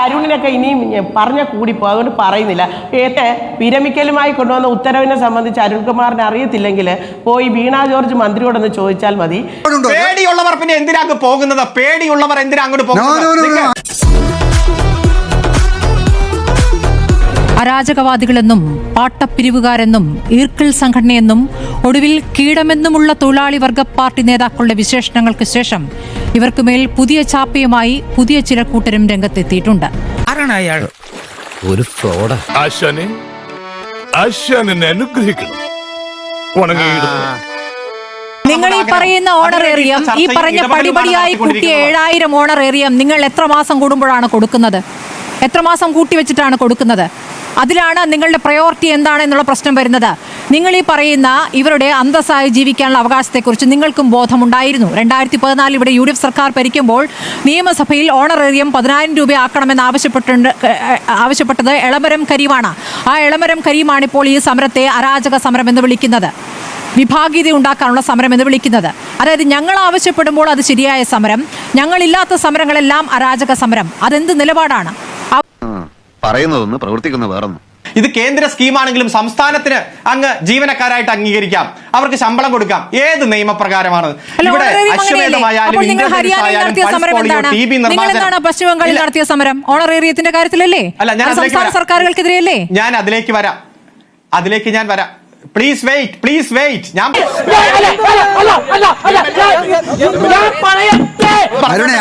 അരുണിനൊക്കെ ഇനിയും പറഞ്ഞ കൂടിപ്പോ, അതുകൊണ്ട് പറയുന്നില്ല. വിരമിക്കലുമായി കൊണ്ടുവന്ന ഉത്തരവിനെ സംബന്ധിച്ച് അരുൺകുമാറിന് അറിയത്തില്ലെങ്കിൽ പോയി വീണ ജോർജ് മന്ത്രിയോടൊന്ന് ചോദിച്ചാൽ മതി. പേടിയുള്ളവർ പിന്നെ എന്തിനാ പോകുന്നത്? പേടിയുള്ളവർ എന്തിനാ അങ്ങോട്ട് പോകുന്നത്? അരാജകവാദികളെന്നും പാട്ടപ്പിരിവുകാരെന്നും ഈർക്കിൾ സംഘടനയെന്നും ഒടുവിൽ കീടമെന്നുമുള്ള തൊഴിലാളി വർഗ പാർട്ടി നേതാക്കളുടെ വിശേഷണങ്ങൾക്ക് ശേഷം ഇവർക്കുമേൽ പുതിയ ചാപ്പയുമായി പുതിയ ചില കൂട്ടരും രംഗത്തെത്തിയിട്ടുണ്ട്. ഒരു ഫ്രോഡ്. നിങ്ങൾ ഈ പറയുന്ന ഓണറേറിയം, ഈ പറഞ്ഞ പടിപടിയായി കൂട്ടിയ 7000 ഓണറേറിയം നിങ്ങൾ എത്ര മാസം കൂടുമ്പോഴാണ് കൊടുക്കുന്നത്? എത്ര മാസം കൂട്ടിവെച്ചിട്ടാണ് കൊടുക്കുന്നത്? അതിലാണ് നിങ്ങളുടെ പ്രയോറിറ്റി എന്താണ് എന്നുള്ള പ്രശ്നം വരുന്നത്. നിങ്ങൾ ഈ പറയുന്ന ഇവരുടെ അന്തസ്സായി ജീവിക്കാനുള്ള അവകാശത്തെക്കുറിച്ച് നിങ്ങൾക്കും ബോധമുണ്ടായിരുന്നു. 2014 ഇവിടെ UDF സർക്കാർ ഭരിക്കുമ്പോൾ നിയമസഭയിൽ ഓണറേറിയം 10,000 രൂപ ആക്കണമെന്ന് ആവശ്യപ്പെട്ടത് എളമരം കരീമാണ്. ആ എളമരം കരീമാണ് ഇപ്പോൾ ഈ സമരത്തെ അരാജക സമരം എന്ന് വിളിക്കുന്നത്, വിഭാഗീയത ഉണ്ടാക്കാനുള്ള സമരം എന്ന് വിളിക്കുന്നത്. അതായത് ഞങ്ങൾ ആവശ്യപ്പെടുമ്പോൾ അത് ശരിയായ സമരം, ഞങ്ങളില്ലാത്ത സമരങ്ങളെല്ലാം അരാജക സമരം. അതെന്ത് നിലപാടാണ്? പറയുന്നതൊന്ന് പ്രവർത്തിക്കുന്ന വേറൊന്നും. ഇത് കേന്ദ്ര സ്കീമാണെങ്കിലും സംസ്ഥാനത്തിന് അങ്ങ് ജീവനക്കാരായിട്ട് അംഗീകരിക്കാം, അവർക്ക് ശമ്പളം കൊടുക്കാം. ഏത് നിയമപ്രകാരമാണ് ഇവിടെ അശ്വമേധമായാലും പശ്ചിമ ബംഗാളിൽ നടത്തിയ സമരം ഓണറേറിയത്തിന്റെ കാര്യത്തിലല്ലേ? സംസ്ഥാന സർക്കാരുകൾക്കെതിരെയല്ലേ? ഞാൻ അതിലേക്ക് വരാം. Please wait.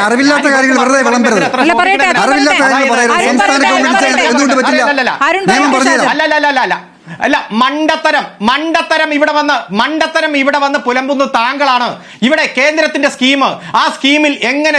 അറിവില്ലാത്ത കാര്യങ്ങൾ വെറുതെ വിളമ്പരുത്. അറിവില്ലാത്ത കാര്യങ്ങൾ പറയരുത്. സംസ്ഥാന ഗവൺമെന്റ് എന്തുകൊണ്ട് പറ്റില്ല? നിയമം പറഞ്ഞുതരാം. അല്ല, മണ്ടത്തരം ഇവിടെ വന്ന് പുലമ്പുന്ന താങ്കളാണ്. ഇവിടെ കേന്ദ്രത്തിന്റെ സ്കീം, ആ സ്കീമിൽ എങ്ങനെ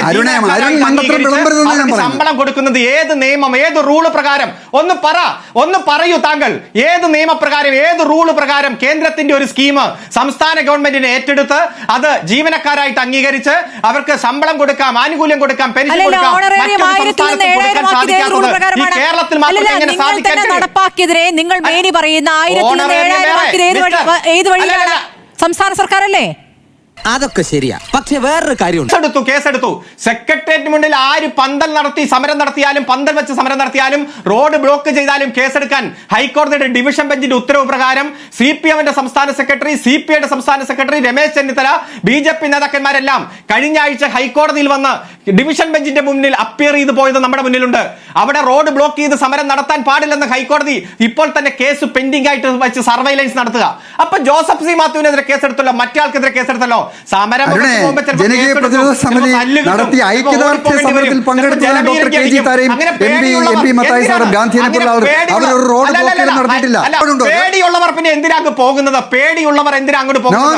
ശമ്പളം കൊടുക്കുന്നത്? ഏത് നിയമം, ഏത് റൂള് പ്രകാരം? ഒന്ന് പറയൂ താങ്കൾ. ഏത് നിയമപ്രകാരം, ഏത് റൂള് പ്രകാരം കേന്ദ്രത്തിന്റെ ഒരു സ്കീം സംസ്ഥാന ഗവൺമെന്റിനെ ഏറ്റെടുത്ത് അത് ജീവനക്കാരായിട്ട് അംഗീകരിച്ച് അവർക്ക് ശമ്പളം കൊടുക്കാം, ആനുകൂല്യം കൊടുക്കാം, പെൻഷൻ കൊടുക്കാം, കേരളത്തിൽ മാത്രം എങ്ങനെ സാധിക്കാൻ? സംസ്ഥാന സർക്കാരല്ലേ? അതൊക്കെ ശരിയാ, പക്ഷെ വേറൊരു കാര്യമുണ്ട്. കേസെടുത്തു. സെക്രട്ടേറിയറ്റിന് മുന്നിൽ ആര് സമരം നടത്തിയാലും, പന്തൽ വെച്ച് സമരം നടത്തിയാലും, റോഡ് ബ്ലോക്ക് ചെയ്താലും കേസെടുക്കാൻ ഹൈക്കോടതിയുടെ ഡിവിഷൻ ബെഞ്ചിന്റെ ഉത്തരവ് പ്രകാരം CPMന്റെ സംസ്ഥാന സെക്രട്ടറി, CPIയുടെ സംസ്ഥാന സെക്രട്ടറി രമേശ് ചെന്നിത്തല, BJP നേതാക്കന്മാരെല്ലാം കഴിഞ്ഞ ആഴ്ച ഹൈക്കോടതിയിൽ വന്ന് ഡിവിഷൻ ബെഞ്ചിന്റെ മുന്നിൽ അപ്പിയർ ചെയ്ത് പോയത് നമ്മുടെ മുന്നിലുണ്ട്. അവിടെ റോഡ് ബ്ലോക്ക് ചെയ്ത് സമരം നടത്താൻ പാടില്ലെന്ന് ഹൈക്കോടതി ഇപ്പോൾ തന്നെ കേസ് പെൻഡിംഗ് ആയിട്ട് വെച്ച് സർവൈലൻസ് നടത്തുക. അപ്പൊ ജോസഫ് സി മാത്യുവിനെതിരെ കേസെടുത്തല്ലോ, മറ്റേ കേസെടുത്തല്ലോ. ജനകീയ പ്രതിരോധ സമിതി നടത്തിയ ഐക്യദാർഢ്യ സമരത്തിൽ പങ്കെടുത്ത ഡോക്ടർ KG താരയും MP മത്തായി സാറും ഗാന്ധിയെ പോലുള്ള അവരൊരു റോഡ് ബ്ലോക്ക് നടത്തിയിട്ടില്ല. പേടിയുള്ളവർ പിന്നെ എന്തിനാ പോകുന്നത്? പേടിയുള്ളവർ എന്തിനാ അങ്ങോട്ട് പോകുന്നത്?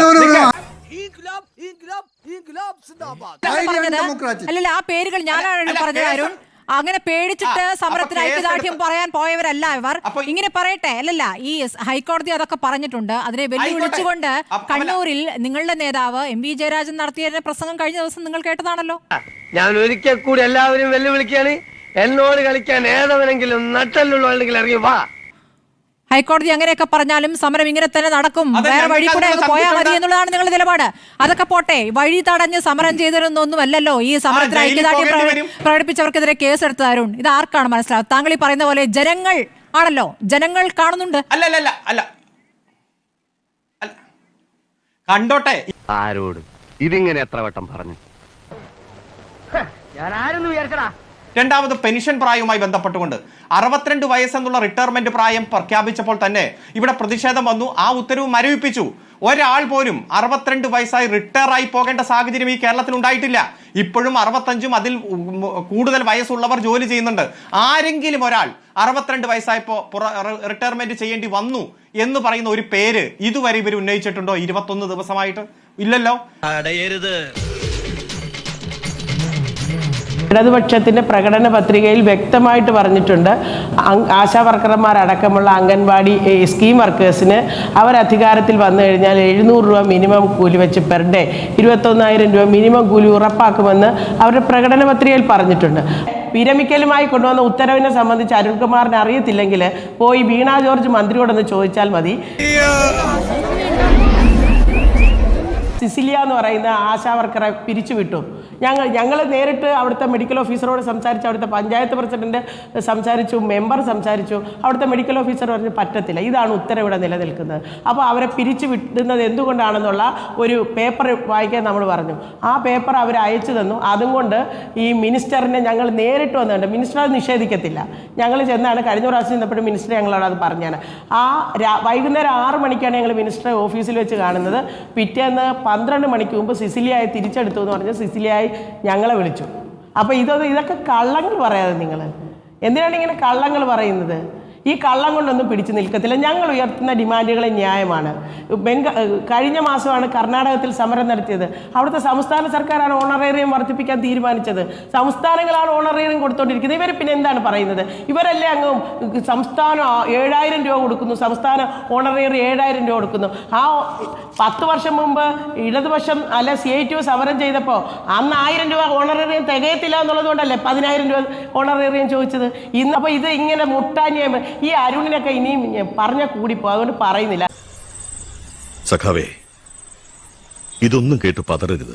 അല്ലല്ല, ആ പേരുകൾ ഞാനാണ് പറഞ്ഞത് അരുൺ. അങ്ങനെ പേടിച്ചിട്ട് സമരത്തിന് ഐക്യദാർഢ്യം പറയാൻ പോയവരല്ല ഇവർ. ഇങ്ങനെ പറയട്ടെ, അല്ലല്ല, ഈ ഹൈക്കോടതി അതൊക്കെ പറഞ്ഞിട്ടുണ്ട്. അതിനെ വെല്ലുവിളിച്ചുകൊണ്ട് കണ്ണൂരിൽ നിങ്ങളുടെ നേതാവ് MV ജയരാജൻ നടത്തിയ പ്രസംഗം കഴിഞ്ഞ ദിവസം നിങ്ങൾ കേട്ടതാണല്ലോ. ഞാൻ ഒരിക്കൽ കൂടി എല്ലാവരും വെല്ലുവിളിക്കുകയാണ്, എന്നോട് കളിക്കാൻ ഏതവനെങ്കിലും നട്ടല്ലുള്ളവരെങ്കിലും ഇറങ്ങി വാ. ഹൈക്കോടതി അങ്ങനെയൊക്കെ പറഞ്ഞാലും സമരം ഇങ്ങനെ തന്നെ നടക്കും, വേറെ വഴി കൂടെ പോയാൽ മതി എന്നുള്ളതാണ് നിങ്ങളുടെ നിലപാട്. അതൊക്കെ പോട്ടെ, വഴി തടഞ്ഞ് സമരം ചെയ്തിരുന്നൊന്നുമല്ലല്ലോ ഈ സമരത്തിൽ ഐക്യദാർഢ്യം പ്രകടിപ്പിച്ചവർക്കെതിരെ കേസെടുത്ത അരുൺ. ഇത് ആർക്കാണ് മനസ്സിലാവും? താങ്കൾ ഈ പറയുന്ന പോലെ ജനങ്ങൾ ആണല്ലോ, ജനങ്ങൾ കാണുന്നുണ്ട്. അല്ല കണ്ടോട്ടെ. ആരോട് ഇതിങ്ങനെ എത്ര വട്ടം പറഞ്ഞു? ഞാൻ ആരെന്ന് വിചാരിച്ചടാ? രണ്ടാമത് പെൻഷൻ പ്രായവുമായി ബന്ധപ്പെട്ടുകൊണ്ട് 62 വയസ്സെന്നുള്ള റിട്ടയർമെന്റ് പ്രായം പ്രഖ്യാപിച്ചപ്പോൾ തന്നെ ഇവിടെ പ്രതിഷേധം വന്നു. ആ ഉത്തരവ് മരവിപ്പിച്ചു. ഒരാൾ പോലും 62 വയസ്സായി റിട്ടയർ ആയി പോകേണ്ട സാഹചര്യം ഈ കേരളത്തിൽ ഉണ്ടായിട്ടില്ല. ഇപ്പോഴും 65ഉം അതിൽ കൂടുതൽ വയസ്സുള്ളവർ ജോലി ചെയ്യുന്നുണ്ട്. ആരെങ്കിലും ഒരാൾ 62 വയസ്സായപ്പോ റിട്ടയർമെന്റ് ചെയ്യേണ്ടി വന്നു എന്ന് പറയുന്ന ഒരു പേര് ഇതുവരെ ഇവർ ഉന്നയിച്ചിട്ടുണ്ടോ? 21 ദിവസമായിട്ട് ഇല്ലല്ലോ. ഇടതുപക്ഷത്തിന്റെ പ്രകടന പത്രികയിൽ വ്യക്തമായിട്ട് പറഞ്ഞിട്ടുണ്ട്, ആശാ വർക്കർമാരടക്കമുള്ള അംഗൻവാടി സ്കീം വർക്കേഴ്സിന് അവർ അധികാരത്തിൽ വന്നു കഴിഞ്ഞാൽ 700 രൂപ മിനിമം കൂലി വെച്ച് പെർ ഡേ 21,000 രൂപ മിനിമം കൂലി ഉറപ്പാക്കുമെന്ന് അവരുടെ പ്രകടന പത്രികയിൽ പറഞ്ഞിട്ടുണ്ട്. വിരമിക്കലുമായി കൊണ്ടുവന്ന ഉത്തരവിനെ സംബന്ധിച്ച് അരുൺകുമാറിന് അറിയത്തില്ലെങ്കിൽ പോയി വീണ ജോർജ് മന്ത്രിയോടൊന്ന് ചോദിച്ചാൽ മതി. സിസിലിയ എന്ന് പറയുന്ന ആശാ വർക്കറെ പിരിച്ചുവിട്ടു. ഞങ്ങൾ നേരിട്ട് അവിടുത്തെ മെഡിക്കൽ ഓഫീസറോട് സംസാരിച്ചു, അവിടുത്തെ പഞ്ചായത്ത് പ്രസിഡന്റ് സംസാരിച്ചു, മെമ്പർ സംസാരിച്ചു. അവിടുത്തെ മെഡിക്കൽ ഓഫീസർ പറഞ്ഞു പറ്റത്തില്ല, ഇതാണ് ഉത്തരവ് ഇവിടെ നിലനിൽക്കുന്നത്. അപ്പോൾ അവരെ പിരിച്ചു വിടുന്നത് എന്തുകൊണ്ടാണെന്നുള്ള ഒരു പേപ്പർ വായിക്കാൻ നമ്മൾ പറഞ്ഞു. ആ പേപ്പർ അവർ അയച്ചു തന്നു. അതും കൊണ്ട് ഈ മിനിസ്റ്ററിനെ ഞങ്ങൾ നേരിട്ട് വന്നിട്ടുണ്ട്. മിനിസ്റ്റർ അത് നിഷേധിക്കത്തില്ല. ഞങ്ങൾ ചെന്നാണ് കഴിഞ്ഞ പ്രാവശ്യം ചെന്നപ്പോഴും മിനിസ്റ്റർ ഞങ്ങളോട് അത് പറഞ്ഞാണ്. വൈകുന്നേരം 6 മണിക്കാണ് ഞങ്ങൾ മിനിസ്റ്ററെ ഓഫീസിൽ വെച്ച് കാണുന്നത്. പിറ്റേന്ന് 12 മണിക്ക് മുമ്പ് സിസിലിയായി തിരിച്ചെടുത്തു എന്ന് പറഞ്ഞ് സിസിലിയായി ഞങ്ങളെ വിളിച്ചു. അപ്പോൾ ഇതൊക്കെ കള്ളങ്ങൾ പറയാതെ നിങ്ങൾ എന്തിനാണ് ഇങ്ങനെ കള്ളങ്ങൾ പറയുന്നത്? ഈ കള്ളം കൊണ്ടൊന്നും പിടിച്ചു നിൽക്കത്തില്ല. ഞങ്ങൾ ഉയർത്തുന്ന ഡിമാൻഡുകൾ ന്യായമാണ്. കഴിഞ്ഞ മാസമാണ് കർണാടകത്തിൽ സമരം നടത്തിയത്. അവിടുത്തെ സംസ്ഥാന സർക്കാരാണ് ഓണറേറിയം വർദ്ധിപ്പിക്കാൻ തീരുമാനിച്ചത്. സംസ്ഥാനങ്ങളാണ് ഓണറേറിയം കൊടുത്തോണ്ടിരിക്കുന്നത്. ഇവർ പിന്നെ എന്താണ് പറയുന്നത്? ഇവരല്ലേ അങ്ങ് സംസ്ഥാനം 7000 രൂപ കൊടുക്കുന്നു, സംസ്ഥാന ഓണറേറിയം 7000 രൂപ കൊടുക്കുന്നു. ആ 10 വർഷം മുമ്പ് ഇടതുപക്ഷം അല്ല CITU സമരം ചെയ്തപ്പോൾ അന്ന് 1000 രൂപ ഓണറേറിയം തികയത്തില്ല എന്നുള്ളത് കൊണ്ടല്ലേ 10000 രൂപ ഓണറേറിയം ചോദിച്ചത്. ഇന്ന് അപ്പോൾ ഇത് ഇങ്ങനെ മുട്ടാഞ്ഞ ഈ അരുണിനൊക്കെ ഇനിയും പറഞ്ഞ കൂടിപ്പോ, അതുകൊണ്ട് പറയുന്നില്ല. സഖാവേ, ഇതൊന്നും കേട്ട് പതറരുത്.